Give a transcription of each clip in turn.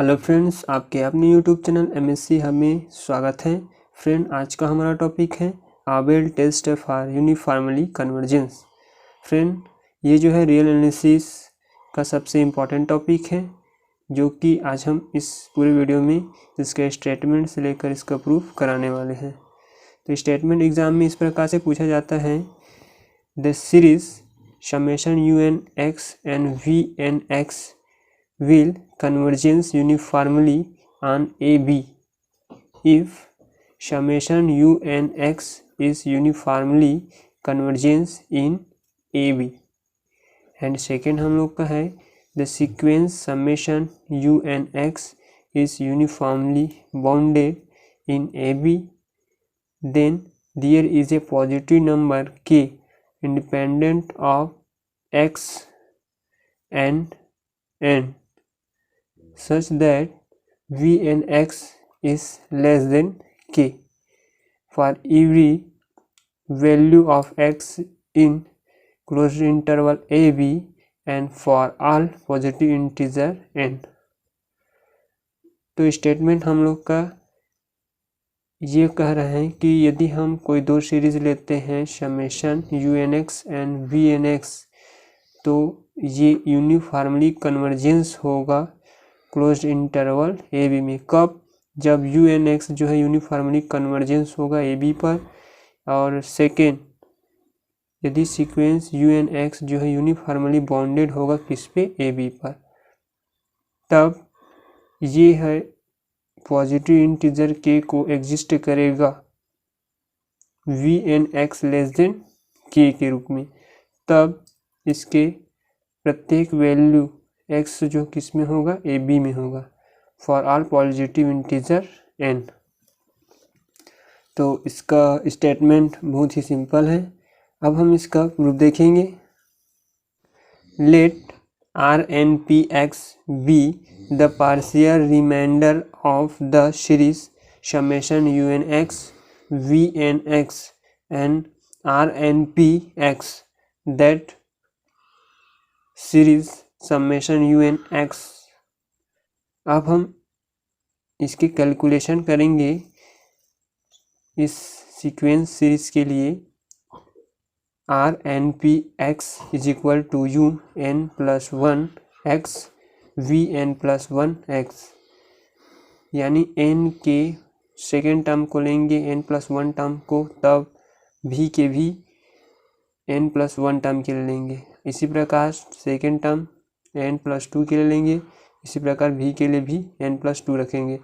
Hello friends, आपके अपने YouTube channel MSc में स्वागत है। फ्रेंड, आज का हमारा टॉपिक है Abel test for uniformly convergence. Friend, ये जो है रियल एनालिसिस का सबसे इम्पॉर्टेंट टॉपिक है, जो कि आज हम इस पूरे वीडियो में इसके स्टेटमेंट से लेकर इसका प्रूफ कराने वाले हैं। तो स्टेटमेंट एग्जाम में इस प्रकार से पूछा जाता है, the series summation u n x and v n x will convergence uniformly on AB if summation u n x is uniformly convergence in AB। And second हम लोग का है, the sequence summation u n x is uniformly bounded in AB, then there is a positive number k independent of x and n such that v and x is less than k for every value of x in closed interval AB and for all positive integer n। तो statement हम लोग का ये कह रहे हैं कि यदि हम कोई दो सीरीज लेते हैं summation u n x and v n x, तो ये यूनिफॉर्मली कन्वर्जेंस होगा क्लोज्ड इंटरवल ए बी में। कब? जब यू एन एक्स जो है यूनिफॉर्मली कन्वर्जेंस होगा ए बी पर, और सेकेंड यदि सीक्वेंस यू एन एक्स जो है यूनिफॉर्मली बाउंडेड होगा किस पे? ए बी पर। तब ये है पॉजिटिव इंटीजर के को एग्जिस्ट करेगा v n x less than k के रूप में। तब इसके प्रत्येक वैल्यू x जो किस में होगा? ए बी में होगा for all positive integer n। तो इसका स्टेटमेंट बहुत ही सिंपल है। अब हम इसका प्रूफ देखेंगे। Let r n p x be the partial remainder of the series summation u n x v n x and r n p x that series summation u n x. अब हम इसकी calculation करेंगे इस sequence series के लिए। R n p x is equal to u n plus one x v n plus one x, यानी n के second term को लेंगे एन प्लस वन टर्म को, तब भी के भी एन प्लस वन टर्म के लिए लेंगे। इसी प्रकार second term n plus two के लिए लेंगे, इसी प्रकार भी के लिए भी एन प्लस टू रखेंगे।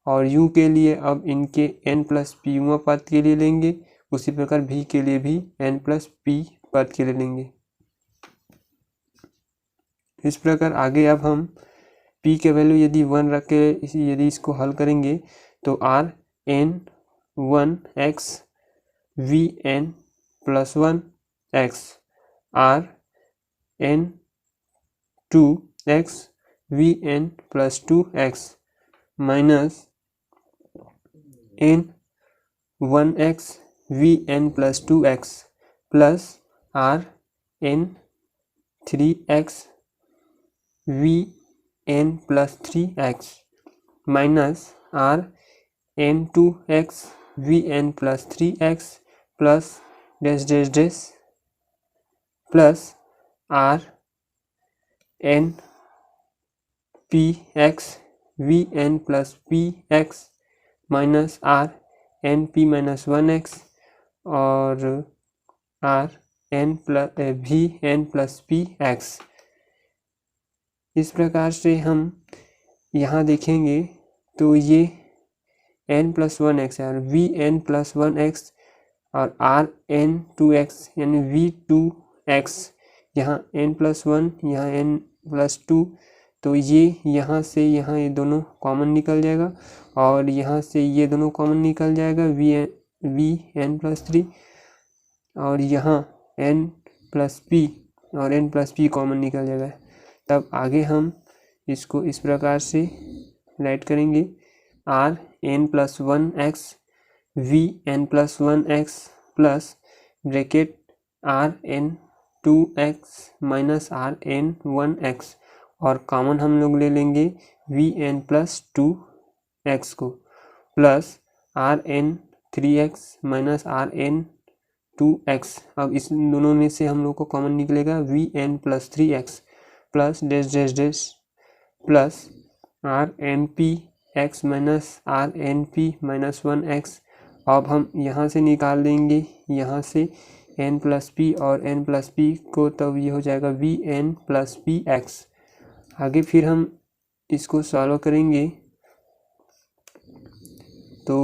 और यू के लिए अब इनके एन प्लस पी पद के लिए लेंगे, उसी प्रकार भी के लिए भी एन प्लस पी पद के लिए लेंगे। इस प्रकार आगे अब हम पी के वैल्यू यदि वन रख के यदि इसको हल करेंगे, तो r n one x v n plus one x, r n two x v n plus two x minus n one x v n plus two x plus r n three x v n plus three x minus r n two x v n plus three x plus dash dash dash plus r n p x v n plus p x minus r n p minus one x और r n plus v n plus p x. इस प्रकार से हम यहाँ देखेंगे तो ये N plus one x है और v n plus one x और आर एन टू एक्स यानी वी टू एक्स, यहाँ एन प्लस वन यहाँ एन प्लस टू, तो ये यहाँ से यहाँ ये दोनों कॉमन निकल जाएगा और यहाँ से ये दोनों कॉमन निकल जाएगा वी एन प्लस थ्री, और यहाँ एन प्लस पी और एन प्लस पी कॉमन निकल जाएगा। तब आगे हम इसको इस प्रकार से राइट करेंगे, r n plus one x v n plus one x plus bracket r n two x minus r n one x और कॉमन हम लोग ले लेंगे Vn प्लस 2x को प्लस Rn3x माइनस Rn2x। अब इस दोनों में से हम लोग को कॉमन निकलेगा Vn plus 3x plus dash dash dash plus Rnpx minus Rnp minus 1x। अब हम यहाँ से निकाल देंगे यहाँ से n प्लस पी और n प्लस पी को, तब ये हो जाएगा Vn प्लस पी एक्स। आगे फिर हम इसको सॉल्व करेंगे तो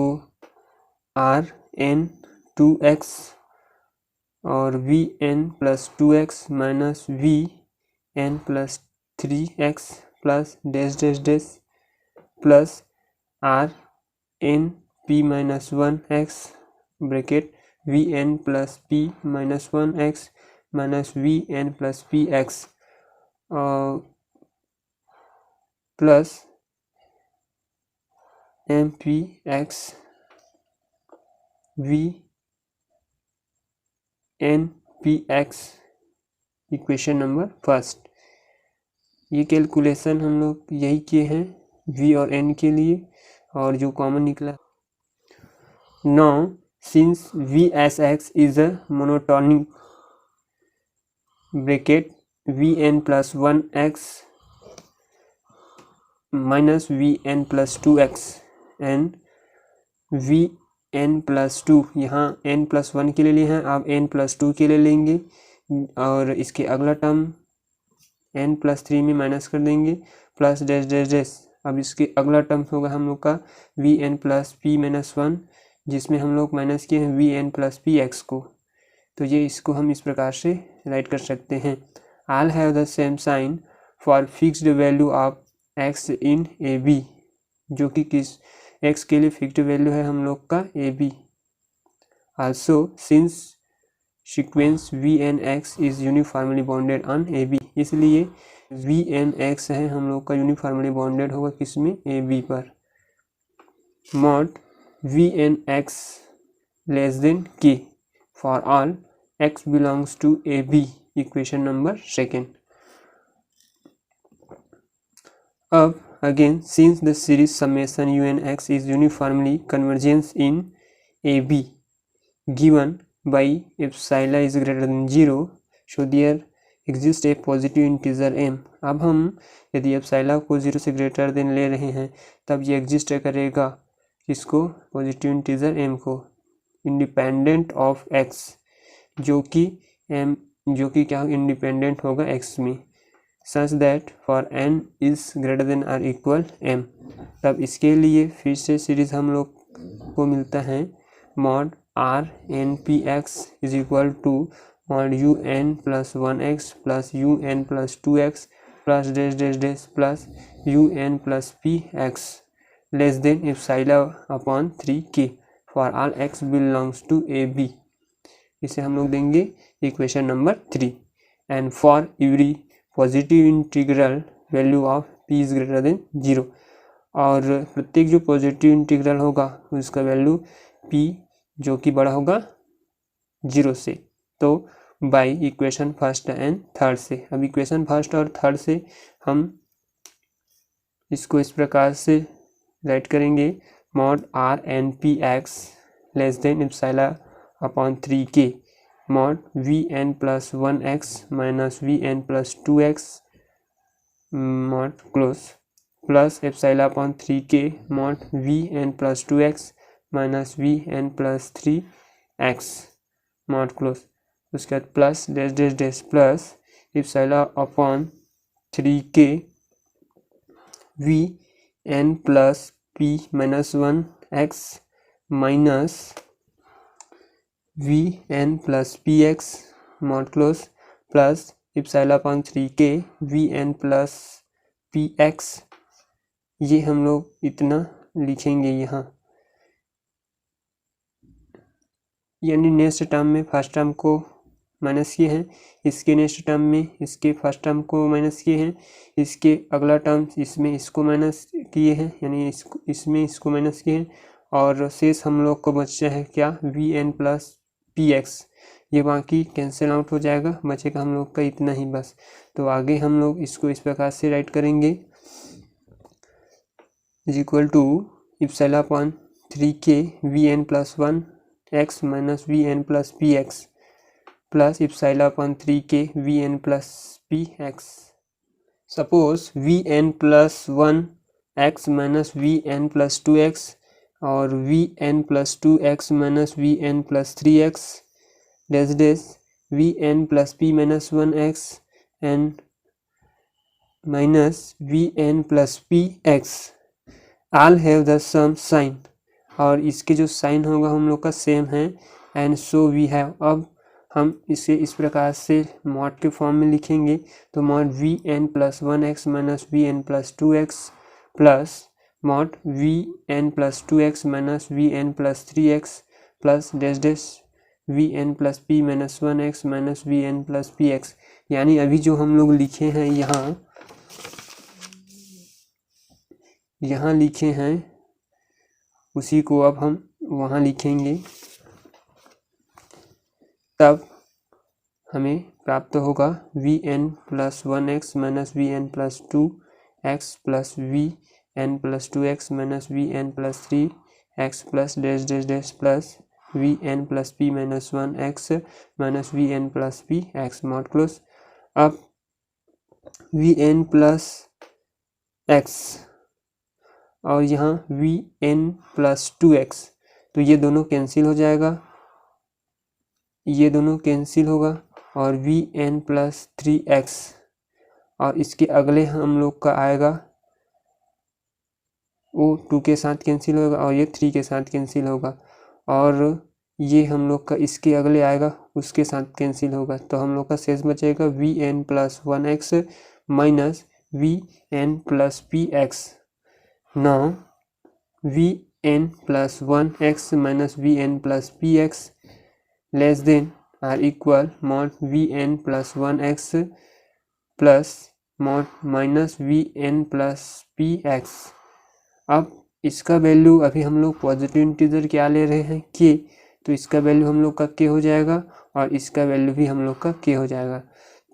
Rn2x और Vn plus 2x minus Vn plus 3x plus dash dash dash plus Rnp minus 1x bracket Vn plus p minus 1x minus Vn plus p x plus Mpx Vnpx equation number first. ये calculation हम लोग यही किए हैं v और n के लिए और जो कॉमन निकला। Now since Vsx is a monotonic bracket Vn plus 1x minus Vn plus 2x and Vn plus 2 यहाँ n प्लस 1 के लिए लिए हैं, आप n प्लस 2 के लिए लेंगे और इसके अगला टर्म n प्लस 3 में माइनस कर देंगे प्लस डैश डैश डैश। अब इसके अगला टर्म होगा हम लोग का Vn प्लस p माइनस 1 जिसमें हम लोग माइनस किए हैं Vn प्लस पी एक्स को। तो ये इसको हम इस प्रकार से राइट कर सकते हैं। All have the same sign for fixed value of x in AB, जो कि किस x के लिए फिक्स्ड वैल्यू है हम लोग का AB। Also since sequence Vnx is uniformly bounded on AB, इसलिए Vnx है हम लोग का यूनिफॉर्मली बॉन्डेड होगा किसमें AB पर। mod Vnx less than k for all x belongs to AB, equation number second. अब again since the series summation unx is uniformly convergence in AB given by epsilon is greater than 0, so there exists a positive integer m। अब हम यदि epsilon को 0 से greater than ले रहे हैं तब ये एग्जिस्ट करेगा इसको पॉजिटिव इंटीजर m को इंडिपेंडेंट ऑफ x, जो कि क्या इंडिपेंडेंट होगा x में, such that for n is greater than or equal m। तब इसके लिए फिर से सीरीज हम लोग को मिलता है mod Rnpx is equal to mod un plus 1x plus un plus 2x plus dash dash dash plus un plus px less than epsilon upon 3k for all x belongs to AB। इसे हम लोग देंगे equation number 3। And for every positive integral value of p is greater than 0, और प्रत्येक जो positive integral होगा उसका value p जो कि बड़ा होगा 0 से, तो by equation first and third से। अब इक्वेशन फर्स्ट और थर्ड से हम इसको इस प्रकार से राइट करेंगे mod Rnpx less than epsilon upon 3k mod Vn plus 1x minus Vn plus 2x mod close plus epsilon upon 3k mod Vn plus 2x minus Vn plus 3x mod close. उसके बाद plus dash dash dash plus epsilon upon 3k Vn plus p minus 1x minus Vn plus px mod close plus epsilon upon 3k Vn plus px। ये हम लोग इतना लिखेंगे यहाँ, यानी next term में फर्स्ट टर्म को माइनस किए हैं, इसके नेक्स्ट टर्म में इसके फर्स्ट टर्म को माइनस किए हैं, इसके अगला टर्म इसमें इसको माइनस किए हैं, यानी इसमें इसको माइनस किए हैं, और शेष हम लोग को बचा है क्या Vn प्लस px। ये बाकी कैंसिल आउट हो जाएगा, बचेगा हम लोग का इतना ही बस। तो आगे हम लोग इसको इस प्रकार से राइट करेंगे, is equal to epsilon upon 3k vn plus 1 x minus vn plus p x plus epsilon upon 3k vn plus p x. Suppose vn plus 1 x minus vn plus 2x और vn plus 2x minus vn plus 3x dash dash vn plus p minus 1x and minus vn plus p x all have the same sign, और इसके जो sign होगा हम लोग का same है। And so we have, अब हम इसे इस प्रकार से मॉड के फॉर्म में लिखेंगे, तो mod vn plus 1x minus vn plus 2x plus mod vn plus 2x minus vn plus 3x plus dash dash vn plus p minus 1x minus vn plus p x. यानी अभी जो हम लोग लिखे हैं यहाँ लिखे हैं उसी को अब हम वहाँ लिखेंगे, तब हमें प्राप्त होगा vn plus 1x minus vn plus 2x plus vn plus 2x minus vn plus 3x plus dash dash dash plus vn plus p minus 1x minus vn plus p x mod close. अब vn plus x और यहाँ vn plus 2x, तो ये दोनों cancel हो जाएगा, ये दोनों कैंसिल होगा, और vn प्लस 3x और इसके अगले हम लोग का आएगा वो 2 के साथ कैंसिल होगा और ये 3 के साथ कैंसिल होगा, और ये हम लोग का इसके अगले आएगा उसके साथ कैंसिल होगा। तो हम लोग का शेष बचेगा vn plus 1x minus vn plus p x. Now vn plus 1x minus vn plus p x less than or equal mod vn plus 1x plus mod minus vn plus p x. अब इसका value अभी हम लोग positive integer क्या ले रहे हैं k, तो इसका वैल्यू हम लोग का k हो जाएगा और इसका वैल्यू भी हम लोग का k हो जाएगा।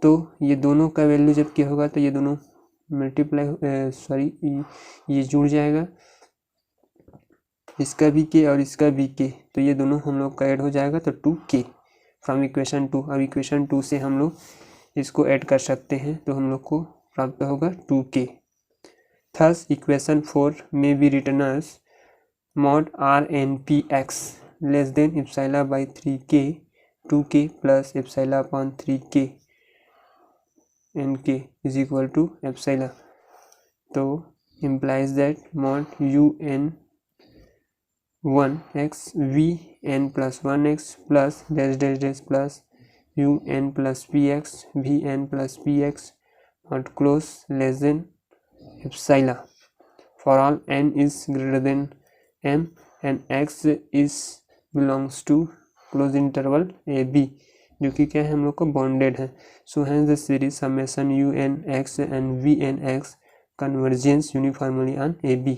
तो ये दोनों का वैल्यू जब k होगा तो ये दोनों मल्टीप्लाई ये जुड़ जाएगा, इसका भी k और इसका भी k, तो ये दोनों हम लोग का ऐड हो जाएगा तो 2k फ्रॉम इक्वेशन 2। अब इक्वेशन 2 से हम लोग इसको ऐड कर सकते हैं, तो हम लोग को प्राप्त होगा 2k। थस इक्वेशन 4 में be written as mod Rnpx less than epsilon by 3k 2k plus epsilon upon 3k nk is equal to epsilon. तो implies that mod un 1x vn plus 1x plus dash dash dash plus un plus px vn plus px mod close less than epsilon for all n is greater than m and x is belongs to close interval a b, जो कि क्या है हम लोग का bounded है। So hence the series summation un x and vn x convergence uniformly on a b.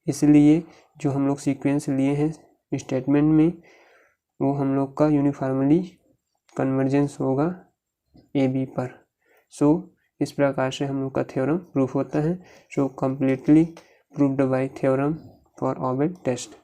इसलिए जो हम लोग सीक्वेंस लिए हैं स्टेटमेंट में वो हम लोग का यूनिफॉर्मली कन्वर्जेंस होगा ए बी पर। सो इस प्रकार से हम लोग का थ्योरम प्रूफ होता है। So completely proved by theorem for orbit test.